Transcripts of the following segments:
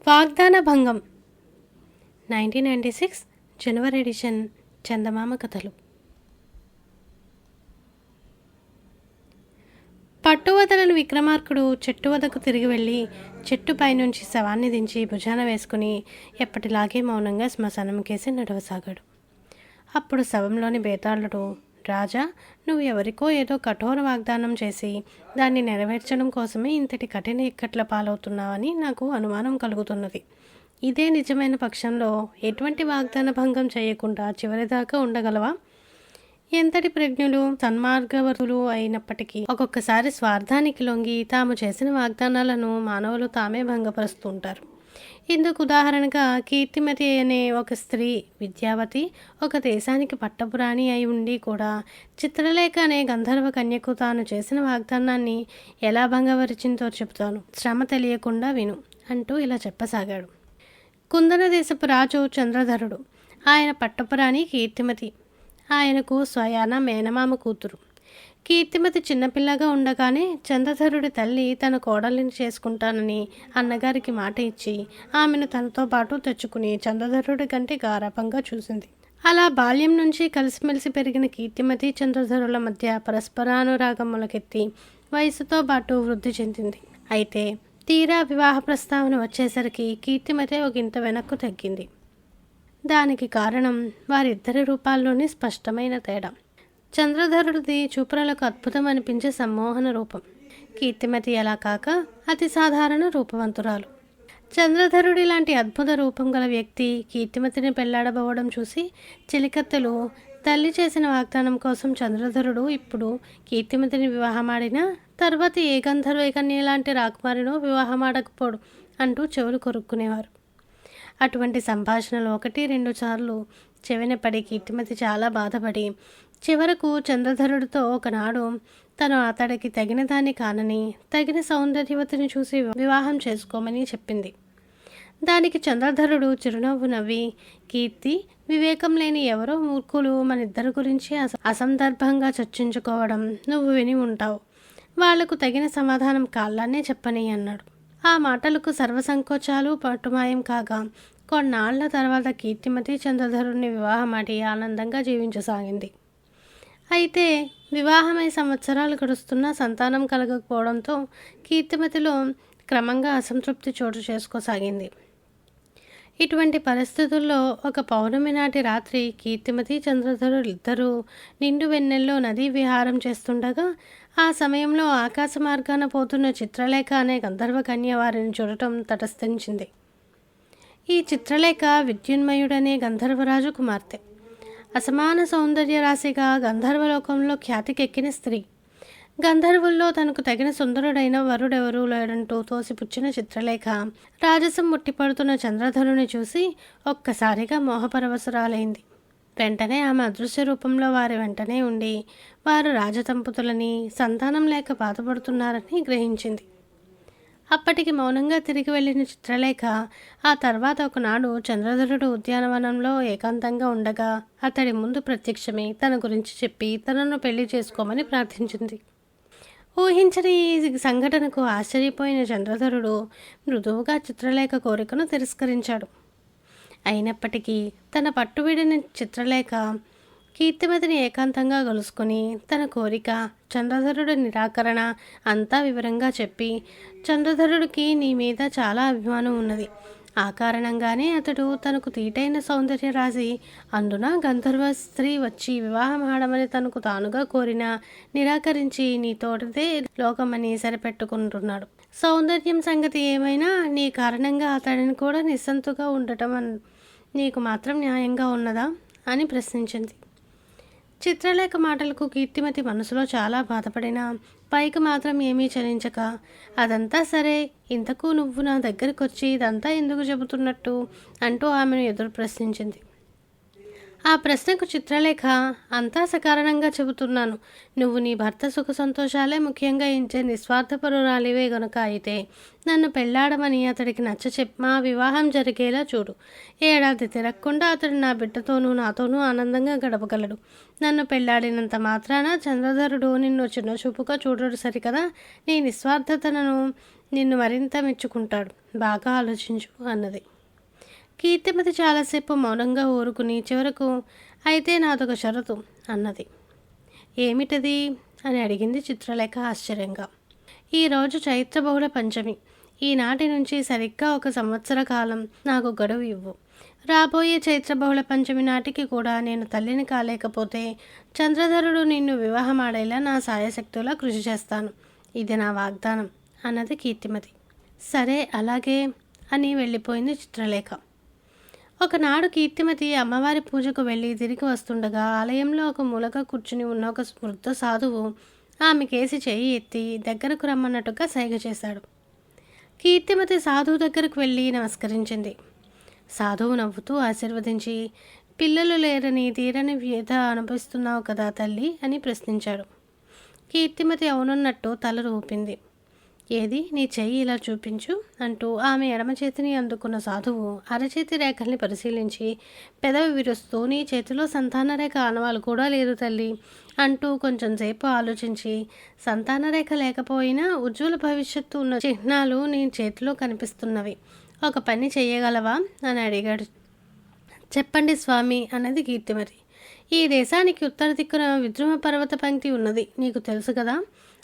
వాగ్దాన భంగం 1996 జనవరి ఎడిషన్ చందమామ కథలు. పట్టువదలని విక్రమార్కుడు చెట్టు వద్దకు తిరిగి వెళ్ళి చెట్టు పైనుంచి శవాన్ని దించి భుజాన వేసుకుని ఎప్పటిలాగే మౌనంగా శ్మశానం కేసి నడవసాగాడు. అప్పుడు శవంలోని బేతాళుడు, రాజా, నువ్వు ఎవరికో ఏదో కఠోర వాగ్దానం చేసి దాన్ని నెరవేర్చడం కోసమే ఇంతటి కఠిన ఇక్కట్ల పాలవుతున్నావని నాకు అనుమానం కలుగుతున్నది. ఇదే నిజమైన పక్షంలో ఎటువంటి వాగ్దాన భంగం చేయకుండా చివరిదాకా ఉండగలవా? ఎంతటి ప్రజ్ఞులు సన్మార్గవతులు అయినప్పటికీ ఒక్కొక్కసారి స్వార్థానికి లొంగి తాము చేసిన వాగ్దానాలను మానవులు తామే భంగపరుస్తుంటారు. ఇందుకు ఉదాహరణగా కీర్తిమతి అనే ఒక స్త్రీ, విద్యావతి, ఒక దేశానికి పట్టపురాణి అయి ఉండి కూడా చిత్రలేఖ అనే గంధర్వ కన్యకు తాను చేసిన వాగ్దానాన్ని ఎలా భంగపరిచిందో చెబుతాను, శ్రమ తెలియకుండా విను అంటూ ఇలా చెప్పసాగాడు. కుందన దేశపు రాజు చంద్రధరుడు. ఆయన పట్టపురాణి కీర్తిమతి. ఆయనకు స్వయాన మేనమామ కూతురు. కీర్తిమతి చిన్నపిల్లగా ఉండగానే చంద్రధరుడి తల్లి తన కోడలిని చేసుకుంటానని అన్నగారికి మాట ఇచ్చి ఆమెను తనతో పాటు తెచ్చుకుని చంద్రధరుడి కంటే గారాపంగా చూసింది. అలా బాల్యం నుంచి కలిసిమెలిసి పెరిగిన కీర్తిమతి చంద్రధరుల మధ్య పరస్పరానురాగం మొలకెత్తి వయసుతో పాటు వృద్ధి చెందింది. అయితే తీరా వివాహ ప్రస్తావన వచ్చేసరికి కీర్తిమతి ఒకంత వెనక్కు తగ్గింది. దానికి కారణం వారిద్దరి రూపాల్లోని స్పష్టమైన తేడా. చంద్రధరుడిది చూపులకు అద్భుతం అనిపించే సమ్మోహన రూపం. కీర్తిమతి అలా కాక అతి సాధారణ రూపవంతురాలు. చంద్రధరుడి లాంటి అద్భుత రూపం గల వ్యక్తి కీర్తిమతిని పెళ్లాడబోవడం చూసి చెలికత్తెలు తల్లి చేసిన వాగ్దానం కోసం చంద్రధరుడు ఇప్పుడు కీర్తిమతిని వివాహమాడినా తర్వాత ఏ గంధర్వ కన్య లాంటి రాకుమారినో వివాహమాడకపోడు అంటూ చెవులు కొరుక్కునేవారు. అటువంటి సంభాషణలు 1-2 సార్లు చెవిన పడి కీర్తిమతి చాలా బాధపడి చివరకు చంద్రధరుడితో ఒకనాడు తను అతడికి తగిన దాన్ని కానని తగిన సౌందర్యవతిని చూసి వివాహం చేసుకోమని చెప్పింది. దానికి చంద్రధరుడు చిరునవ్వు నవ్వి, కీర్తి, వివేకం లేని ఎవరో మూర్ఖులు మనిద్దరి గురించి అసందర్భంగా చర్చించుకోవడం నువ్వు విని ఉంటావు. వాళ్లకు తగిన సమాధానం కాళ్ళనే చెప్పని అన్నాడు. ఆ మాటలకు సర్వసంకోచాలు పట్టుమాయం కాగా కొన్నాళ్ల తర్వాత కీర్తిమతి చంద్రధరుడిని వివాహమాడి ఆనందంగా జీవించసాగింది. అయితే వివాహమై సంవత్సరాలు గడుస్తున్నా సంతానం కలగకపోవడంతో కీర్తిమతిలో క్రమంగా అసంతృప్తి చోటు చేసుకోసాగింది. ఇటువంటి పరిస్థితుల్లో ఒక పౌర్ణమి నాటి రాత్రి కీర్తిమతి చంద్రధరుడు ఇద్దరూ నిండు వెన్నెల్లో నదీ విహారం చేస్తుండగా ఆ సమయంలో ఆకాశ మార్గాన పోతున్న చిత్రలేఖ అనే గంధర్వ కన్య వారిని చూడటం తటస్థించింది. ఈ చిత్రలేఖ విద్యున్మయుడనే గంధర్వరాజు కుమార్తె. అసమాన సౌందర్య రాశిగా గంధర్వలోకంలో ఖ్యాతికెక్కిన స్త్రీ. గంధర్వుల్లో తనకు తగిన సుందరుడైన వరుడెవరూ లేడంటూ తోసిపుచ్చిన చిత్రలేఖ రాజసం ముట్టిపడుతున్న చంద్రధరుని చూసి ఒక్కసారిగా మోహపరవశురాలైంది. వెంటనే ఆమె అదృశ్య రూపంలో వారి వెంటనే ఉండి వారు రాజదంపతులని సంతానం లేక బాధపడుతున్నారని గ్రహించింది. అప్పటికి మౌనంగా తిరిగి వెళ్ళిన చిత్రలేఖ ఆ తర్వాత ఒకనాడు చంద్రధరుడు ఉద్యానవనంలో ఏకాంతంగా ఉండగా అతడి ముందు ప్రత్యక్షమై తన గురించి చెప్పి తనను పెళ్లి చేసుకోమని ప్రార్థించింది. ఊహించని ఈ సంఘటనకు ఆశ్చర్యపోయిన చంద్రధరుడు మృదువుగా చిత్రలేఖ కోరికను తిరస్కరించాడు. అయినప్పటికీ తన పట్టువిడిన చిత్రలేఖ కీర్తిమతిని ఏకాంతంగా కలుసుకుని తన కోరిక, చంద్రధరుడి నిరాకరణ అంతా వివరంగా చెప్పి, చంద్రధరుడికి నీ మీద చాలా అభిమానం ఉన్నది, ఆ కారణంగానే అతడు తనకు తీటైన సౌందర్య రాశి అందున గంధర్వ స్త్రీ వచ్చి వివాహం ఆడమని తనకు తానుగా కోరినా నిరాకరించి నీతోటిదే లోకమని సరిపెట్టుకుంటున్నాడు. సౌందర్యం సంగతి ఏమైనా నీ కారణంగా అతడిని కూడా నిస్సంతుగా ఉండటం నీకు మాత్రం న్యాయంగా ఉన్నదా అని ప్రశ్నించింది. చిత్రలేఖ మాటలకు కీర్తిమతి మనసులో చాలా బాధపడినా పైకి మాత్రం ఏమీ చలించక, అదంతా సరే, ఇంతకు నువ్వు నా దగ్గరికి వచ్చి ఇదంతా ఎందుకు చెబుతున్నట్టు అంటూ ఆమెను ఎదురు ప్రశ్నించింది. ఆ ప్రశ్నకు చిత్రలేఖ, అంతా సకారణంగా చెబుతున్నాను. నువ్వు నీ భర్త సుఖ సంతోషాలే ముఖ్యంగా ఎంచే నిస్వార్థపరురాలివే గనుక అయితే నన్ను పెళ్లాడమని అతడికి మా వివాహం జరిగేలా చూడు. ఏడాది తిరగకుండా అతడు నా బిడ్డతోనూ నాతోనూ ఆనందంగా గడపగలడు. నన్ను పెళ్లాడినంత మాత్రాన చంద్రధరుడు నిన్ను చిన్నచూపుగా చూడడు సరికదా. నీ నిస్వార్థతను నిన్ను మరింత మెచ్చుకుంటాడు, బాగా ఆలోచించు అన్నది. కీర్తిమతి చాలాసేపు మౌనంగా ఊరుకుని చివరకు అయితే నాదొక షరతు అన్నది. ఏమిటది అని అడిగింది చిత్రలేఖ ఆశ్చర్యంగా. ఈరోజు చైత్ర బహుళ పంచమి. ఈనాటి నుంచి సరిగ్గా 1 సంవత్సర కాలం నాకు గడువు ఇవ్వు. రాబోయే చైత్ర బహుళ పంచమి నాటికి కూడా నేను తల్లిని కాలేకపోతే చంద్రధరుడు నిన్ను వివాహమాడేలా నా సాయశక్తులా కృషి చేస్తాను. ఇది నా వాగ్దానం అన్నది కీర్తిమతి. సరే అలాగే అని వెళ్ళిపోయింది చిత్రలేఖ. ఒకనాడు కీర్తిమతి అమ్మవారి పూజకు వెళ్ళి తిరిగి వస్తుండగా ఆలయంలో ఒక మూలగా కూర్చుని ఉన్న ఒక వృద్ధ సాధువు ఆమె కేసి చేయి ఎత్తి దగ్గరకు రమ్మన్నట్టుగా సైగ చేశాడు. కీర్తిమతి సాధువు దగ్గరకు వెళ్ళి నమస్కరించింది. సాధువు నవ్వుతూ ఆశీర్వదించి, పిల్లలు లేరని తీరని వ్యధ అనుభవిస్తున్నావు కదా తల్లి అని ప్రశ్నించాడు. కీర్తిమతి అవునన్నట్టు తల ఊపింది. ఏది నీ చెయ్యి ఇలా చూపించు అంటూ ఆమె ఎడమ చేతిని అందుకున్న సాధువు అరచేతి రేఖల్ని పరిశీలించి పెదవి విరుస్తూ, నీ చేతిలో సంతానరేఖ ఆనవాలు కూడా లేదు తల్లి అంటూ కొంచెంసేపు ఆలోచించి, సంతానరేఖ లేకపోయినా ఉజ్వల భవిష్యత్తు ఉన్న చిహ్నాలు నీ చేతిలో కనిపిస్తున్నవి, ఒక పని చెయ్యగలవా అని అడిగాడు. చెప్పండి స్వామి అన్నది కీర్తిమతి. ఈ దేశానికి ఉత్తర దిక్కున విద్రుమ పర్వత పంక్తి ఉన్నది, నీకు తెలుసు కదా.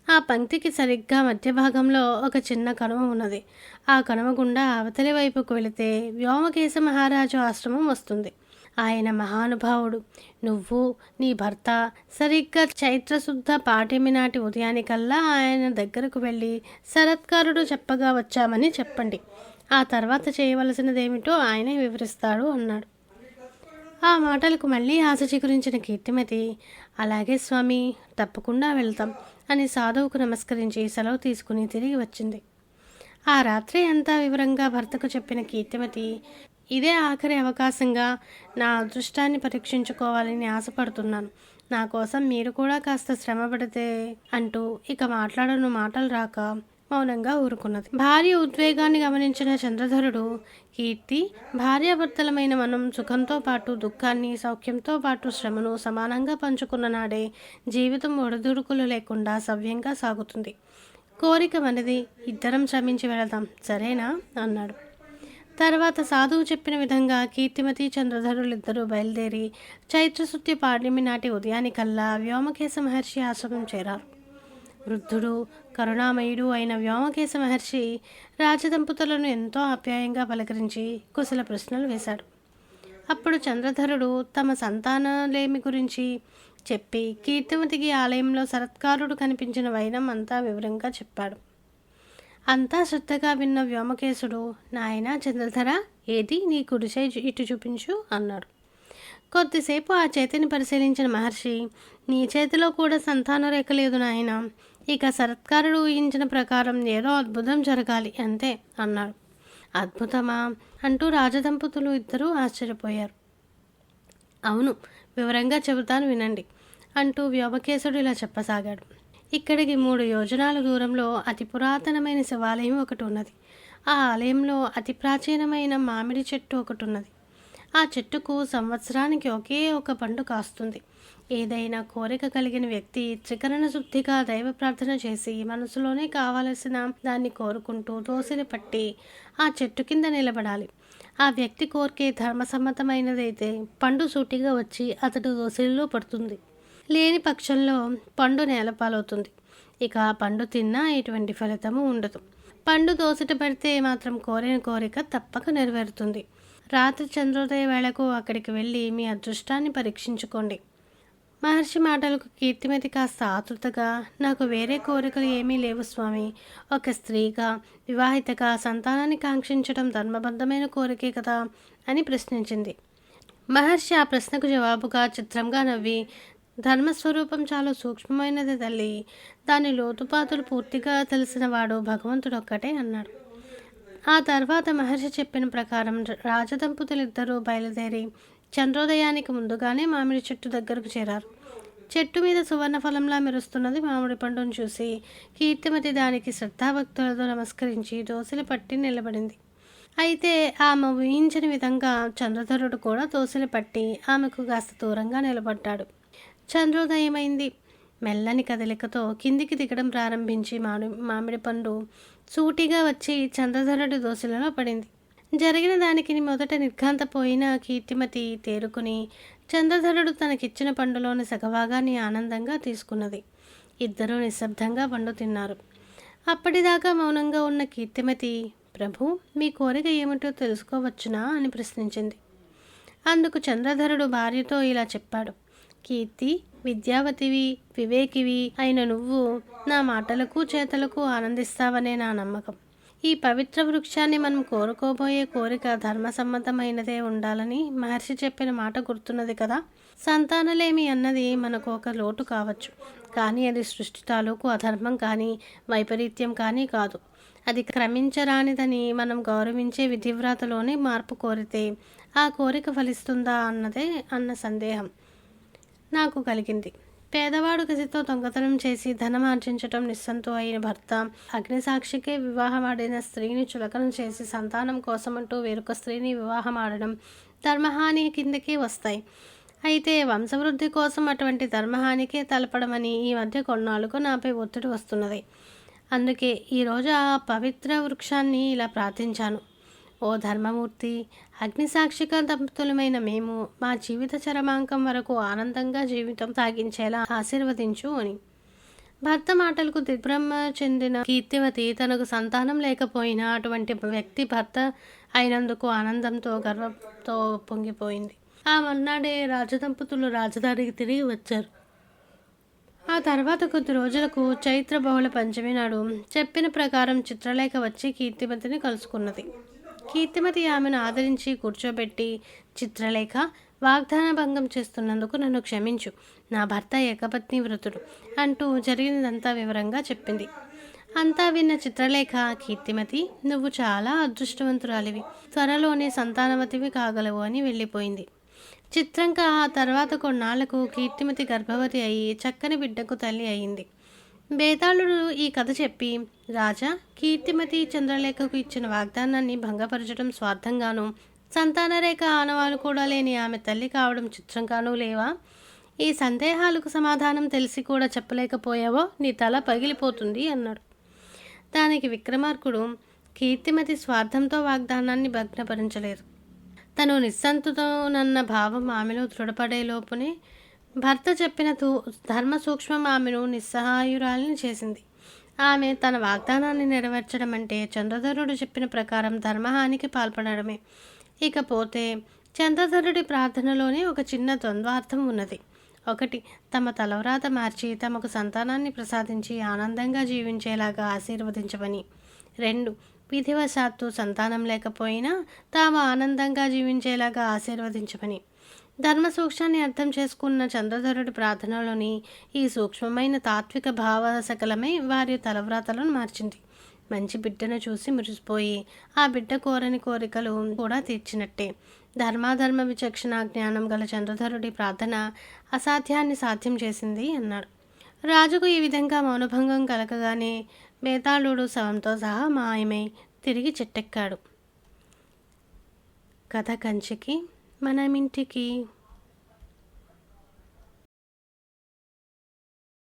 ఆ పంక్తికి సరిగ్గా మధ్య భాగంలో ఒక చిన్న కనుమ ఉన్నది. ఆ కనుమ గుండా అవతలి వైపుకు వెళితే వ్యోమకేశ మహారాజు ఆశ్రమం వస్తుంది. ఆయన మహానుభావుడు. నువ్వు నీ భర్త సరిగ్గా చైత్రశుద్ధ పాఠ్యమి నాటి ఉదయానికల్లా ఆయన దగ్గరకు వెళ్ళి సరత్కారుడు చెప్పగా వచ్చామని చెప్పండి. ఆ తర్వాత చేయవలసినదేమిటో ఆయనే వివరిస్తాడు అన్నాడు. ఆ మాటలకు మళ్ళీ ఆశ చిగురించిన కీర్తిమతి, అలాగే స్వామి, తప్పకుండా వెళ్తాం అని సాధువుకు నమస్కరించి సెలవు తీసుకుని తిరిగి వచ్చింది. ఆ రాత్రి అంతా వివరంగా భర్తకు చెప్పిన కీర్తిమతి, ఇదే ఆఖరి అవకాశంగా నా అదృష్టాన్ని పరీక్షించుకోవాలని ఆశపడుతున్నాను. నా కోసం మీరు కూడా కాస్త శ్రమ పడితే అంటూ ఇక మాట్లాడను మాటలు రాక మౌనంగా ఊరుకున్నది. భార్య ఉద్వేగాన్ని గమనించిన చంద్రధరుడు, కీర్తి, భార్యాభర్తలమైన మనం సుఖంతో పాటు దుఃఖాన్ని, సౌఖ్యంతో పాటు శ్రమను సమానంగా పంచుకున్న నాడే జీవితం ఒడిదుడుకులు లేకుండా సవ్యంగా సాగుతుంది. కోరిక మనది, ఇద్దరం శ్రమించి వెళదాం, సరేనా అన్నాడు. తర్వాత సాధువు చెప్పిన విధంగా కీర్తిమతి, చంద్రధరులిద్దరూ బయలుదేరి చైత్రశుద్ధి పాడ్యమి నాటి ఉదయానికల్లా వ్యోమకేశ మహర్షి ఆశ్రమం చేరారు. వృద్ధుడు, కరుణామయుడు అయిన వ్యోమకేశ మహర్షి రాజదంపతులను ఎంతో ఆప్యాయంగా పలకరించి కుశల ప్రశ్నలు వేశాడు. అప్పుడు చంద్రధరుడు తమ సంతానలేమి గురించి చెప్పి కీర్తిమతికి ఆలయంలో సరత్కారుడు కనిపించిన వైనం అంతా వివరంగా చెప్పాడు. అంతా శ్రద్ధగా విన్న వ్యోమకేశుడు, నాయనా చంద్రధర, ఏది నీ కుడిచే ఇటు చూపించు అన్నాడు. కొద్దిసేపు ఆ చేతిని పరిశీలించిన మహర్షి, నీ చేతిలో కూడా సంతాన రేఖ లేదు నాయన, ఇక సరత్కారుడు ఊహించిన ప్రకారం ఏదో అద్భుతం జరగాలి అంతే అన్నాడు. అద్భుతమా అంటూ రాజదంపతులు ఇద్దరూ ఆశ్చర్యపోయారు. అవును, వివరంగా చెబుతాను వినండి అంటూ వ్యోమకేశుడు ఇలా చెప్పసాగాడు. ఇక్కడికి 3 యోజనాల దూరంలో అతి పురాతనమైన శివాలయం ఒకటి ఉన్నది. ఆ ఆలయంలో అతి ప్రాచీనమైన మామిడి చెట్టు ఒకటి ఉన్నది. ఆ చెట్టుకు సంవత్సరానికి ఒకే ఒక పండు కాస్తుంది. ఏదైనా కోరిక కలిగిన వ్యక్తి త్రికరణ శుద్ధిగా దైవ ప్రార్థన చేసి మనసులోనే కావలసిన దాన్ని కోరుకుంటూ దోసిలి పట్టి ఆ చెట్టు కింద నిలబడాలి. ఆ వ్యక్తి కోరికే ధర్మసమ్మతమైనదైతే పండు సూటిగా వచ్చి అతడు దోసిలిలో పడుతుంది. లేని పక్షంలో పండు నేలపాలవుతుంది. ఇక ఆ పండు తిన్నా ఎటువంటి ఫలితము ఉండదు. పండు దోసిట పెడితే మాత్రం కోరిన కోరిక తప్పక నెరవేరుతుంది. రాత్రి చంద్రోదయ వేళకు అక్కడికి వెళ్ళి మీ అదృష్టాన్ని పరీక్షించుకోండి. మహర్షి మాటలకు కీర్తిమతి కాస్త ఆతృతగా, నాకు వేరే కోరికలు ఏమీ లేవు స్వామి, ఒక స్త్రీగా వివాహితగా సంతానాన్ని కాంక్షించడం ధర్మబద్ధమైన కోరికే కదా అని ప్రశ్నించింది. మహర్షి ఆ ప్రశ్నకు జవాబుగా చిత్రంగా నవ్వి, ధర్మస్వరూపం చాలా సూక్ష్మమైనది తల్లి, దాని లోతుపాతులు పూర్తిగా తెలిసినవాడు భగవంతుడొక్కటే అన్నాడు. ఆ తర్వాత మహర్షి చెప్పిన ప్రకారం రాజదంపతులిద్దరూ బయలుదేరి చంద్రోదయానికి ముందుగానే మామిడి చెట్టు దగ్గరకు చేరారు. చెట్టు మీద సువర్ణ ఫలంలా మెరుస్తున్నది మామిడి పండును చూసి కీర్తిమతి దానికి శ్రద్ధాభక్తులతో నమస్కరించి దోసిలి పట్టి నిలబడింది. అయితే ఆమె ఊహించిన విధంగా చంద్రధరుడు కూడా దోసిలి పట్టి ఆమెకు కాస్త దూరంగా నిలబడ్డాడు. చంద్రోదయమైంది. మెల్లని కదలికతో కిందికి దిగడం ప్రారంభించి మామిడి పండు సూటిగా వచ్చి చంద్రధరుడి దోసిలలో పడింది. జరిగిన దానికి మొదట నిర్ఘాంతపోయిన కీర్తిమతి తేరుకుని చంద్రధరుడు తనకిచ్చిన పండులోని సగభాగాన్ని ఆనందంగా తీసుకున్నది. ఇద్దరూ నిశ్శబ్దంగా పండు తిన్నారు. అప్పటిదాకా మౌనంగా ఉన్న కీర్తిమతి, ప్రభు, మీ కోరిక ఏమిటో తెలుసుకోవచ్చునా అని ప్రశ్నించింది. అందుకు చంద్రధరుడు భార్యతో ఇలా చెప్పాడు. కీర్తి, విద్యావతివి, వివేకివి అయిన నువ్వు నా మాటలకు చేతలకు ఆనందిస్తావనే నా నమ్మకం. ఈ పవిత్ర వృక్షాన్ని మనం కోరుకోబోయే కోరిక ధర్మసమ్మతమైనదే ఉండాలని మహర్షి చెప్పిన మాట గుర్తున్నది కదా. సంతానలేమి అన్నది మనకు ఒక లోటు కావచ్చు, కానీ అది సృష్టి తాలూకు అధర్మం కానీ వైపరీత్యం కానీ కాదు. అది క్రమించరానిదని మనం గౌరవించే విధివ్రాతలోనే మార్పు కోరితే ఆ కోరిక ఫలిస్తుందా అన్న సందేహం నాకు కలిగింది. పేదవాడు కసితో దొంగతనం చేసి ధనం ఆర్జించటం, నిస్సంతు అయిన భర్త అగ్నిసాక్షికే వివాహమాడిన స్త్రీని చులకన చేసి సంతానం కోసమంటూ వేరొక స్త్రీని వివాహమాడడం ధర్మహాని కిందకే వస్తాయి. అయితే వంశవృద్ధి కోసం అటువంటి ధర్మహానికే తలపడమని ఈ మధ్య కొన్నాళ్ళుగా నాపై ఒత్తిడి వస్తున్నది. అందుకే ఈరోజు ఆ పవిత్ర వృక్షాన్ని ఇలా ప్రార్థించాను. ఓ ధర్మమూర్తి, అగ్నిసాక్షిక దంపతులమైన మేము మా జీవిత చరమాంకం వరకు ఆనందంగా జీవితం సాగించేలా ఆశీర్వదించు అని. భర్త మాటలకు దిగ్భ్రమ చెందిన కీర్తివతి తనకు సంతానం లేకపోయినా అటువంటి వ్యక్తి భర్త అయినందుకు ఆనందంతో గర్వంతో పొంగిపోయింది. ఆ మర్నాడే రాజదంపతులు రాజధానికి తిరిగి వచ్చారు. ఆ తర్వాత కొద్ది రోజులకు చైత్ర బహుళ పంచమి నాడు చెప్పిన ప్రకారం చిత్రలేఖ వచ్చి కీర్తిమతిని కలుసుకున్నది. కీర్తిమతి ఆమెను ఆదరించి కూర్చోబెట్టి, చిత్రలేఖ, వాగ్దాన భంగం చేస్తున్నందుకు నన్ను క్షమించు. నా భర్త ఏకపత్ని వ్రతుడు అంటూ జరిగినదంతా వివరంగా చెప్పింది. అంతా విన్న చిత్రలేఖ, కీర్తిమతి, నువ్వు చాలా అదృష్టవంతురాలివి, త్వరలోనే సంతానవతివి కాగలవు అని వెళ్ళిపోయింది. చిత్రంగా ఆ తర్వాత కొన్నాళ్లకు కీర్తిమతి గర్భవతి అయి చక్కని బిడ్డకు తల్లి అయింది. బేతాళుడు ఈ కథ చెప్పి, రాజా, కీర్తిమతి చంద్రలేఖకు ఇచ్చిన వాగ్దానాన్ని భంగపరచడం స్వార్థంగాను, సంతానరేఖ ఆనవాలు కూడా లేని ఆమె తల్లి కావడం చిత్రంగానూ లేవా? ఈ సందేహాలకు సమాధానం తెలిసి కూడా చెప్పలేకపోయావో నీ తల పగిలిపోతుంది అన్నాడు. దానికి విక్రమార్కుడు, కీర్తిమతి స్వార్థంతో వాగ్దానాన్ని భగ్నపరించలేదు. తను నిస్సంతుతోనన్న భావం ఆమెలో దృఢపడే లోపునే భర్త చెప్పిన ధర్మ సూక్ష్మం ఆమెను నిస్సహాయురాలిని చేసింది. ఆమె తన వాగ్దానాన్ని నెరవేర్చడం అంటే చంద్రధరుడు చెప్పిన ప్రకారం ధర్మహానికి పాల్పడడమే. ఇకపోతే చంద్రధరుడి ప్రార్థనలోనే ఒక చిన్న ద్వంద్వార్థం ఉన్నది. ఒకటి, తమ తలవ్రాత మార్చి తమకు సంతానాన్ని ప్రసాదించి ఆనందంగా జీవించేలాగా ఆశీర్వదించమని. 2, విధివశాత్తు సంతానం లేకపోయినా తాము ఆనందంగా జీవించేలాగా ఆశీర్వదించమని. ధర్మ సూక్ష్మాన్ని అర్థం చేసుకున్న చంద్రధరుడి ప్రార్థనలోని ఈ సూక్ష్మమైన తాత్విక భావసకలమై వారి తలవ్రాతలను మార్చింది. మంచి బిడ్డను చూసి మురిసిపోయి ఆ బిడ్డ కోరని కోరికలు కూడా తీర్చినట్టే. ధర్మాధర్మ విచక్షణ జ్ఞానం గల చంద్రధరుడి ప్రార్థన అసాధ్యాన్ని సాధ్యం చేసింది అన్నాడు. రాజుకు ఈ విధంగా మౌనభంగం కలగగానే బేతాళుడు శవంతో సహా మాయమై తిరిగి చెట్టెక్కాడు. కథ కంచికి మనమింటికి.